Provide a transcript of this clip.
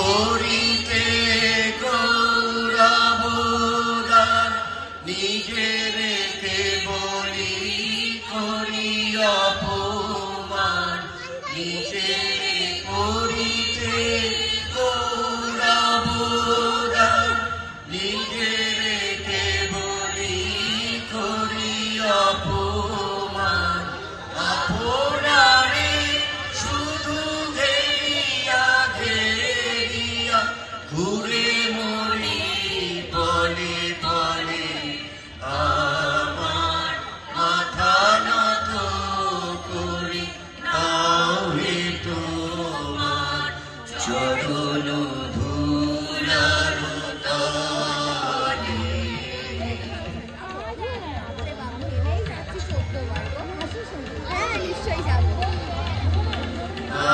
করিতে গৌরবদান, নিজেকে বলি করি অপমান, নিজে করিতে গৌরবদান, নিজেকে বলি করি অপমান। আপনারে শুধু ঘেরিয়া ঘেরিয়া ঘুরে মরি বলে বলে, আমার মাথা নত করি তাও হে তোমার চরণ